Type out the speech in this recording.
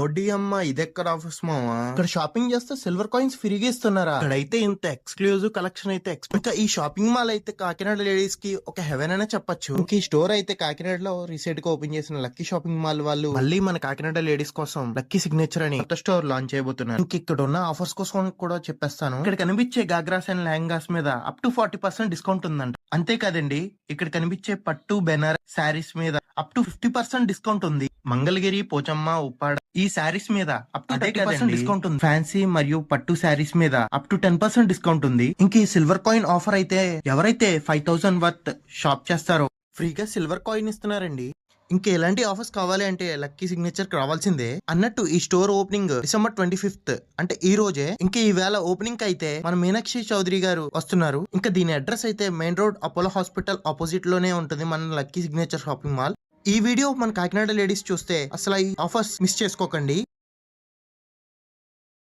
ఓడి అమ్మ ఇదెక్కడ ఆఫీస్ మావా? ఇక్కడ షాపింగ్ చేస్తే సిల్వర్ కాయిన్స్ ఫ్రీగా ఇస్తున్నారా? ఇక్కడైతే ఇంత ఎక్స్క్లూజివ్ కలెక్షన్ అయితే ఇంకా ఈ షాపింగ్ మాల్ అయితే కాకినాడ లేడీస్ కి ఒక హెవెన్ అనే చెప్పొచ్చు. ఇంకా ఈ స్టోర్ అయితే కాకినాడలో రీసెంట్ గా ఓపెన్ చేసిన లక్కీ షాపింగ్ మాల్ వాళ్ళు మళ్ళీ మన కాకినాడ లేడీస్ కోసం లక్కీ సిగ్నేచర్ అని కొత్త స్టోర్ లాంచ్ చేయబోతున్నారు. ఇంక ఇక్కడ ఉన్న ఆఫర్స్ కోసం కూడా చెప్పేస్తాను. ఇక్కడ కనిపించే గాగ్రాస్ అండ్ లెహంగాస్ మీద అప్ టు 40% డిస్కౌంట్ ఉందంట. అంతేకాదండి, ఇక్కడ కనిపించే పట్టు బెనారస్ శారీస్ మీద అప్ టు 50% డిస్కౌంట్ ఉంది. మంగళగిరి, పోచమ్మ, ఉప్పాడ ఈ శారీస్ మీద అప్ టు 30% డిస్కౌంట్ ఉంది. ఫ్యాన్సీ మరియు పట్టు శారీస్ మీద అప్ టు 10% డిస్కౌంట్ ఉంది. ఇంక ఈ సిల్వర్ కాయిన్ ఆఫర్ అయితే ఎవరైతే 5000 వర్త్ షాప్ చేస్తారో ఫ్రీగా సిల్వర్ కాయిన్ ఇస్తున్నారండి. ఇంకా ఎలాంటి ఆఫర్స్ కావాలి అంటే లక్కీ సిగ్నేచర్ రావాల్సిందే. అన్నట్టు ఈ స్టోర్ ఓపెనింగ్ December 25th అంటే ఈ రోజే. ఇంకా ఈ వేళ ఓపెనింగ్ అయితే మన మీనాక్షి చౌదరి గారు వస్తున్నారు. ఇంకా దీని అడ్రస్ అయితే main road Apollo hospital opposite లోనే ఉంటుంది మన లక్కీ సిగ్నేచర్ షాపింగ్ మాల్. ఈ వీడియో మన కాకినాడ లేడీస్ చూస్తే అసలు ఈ ఆఫర్స్ మిస్ చేసుకోకండి.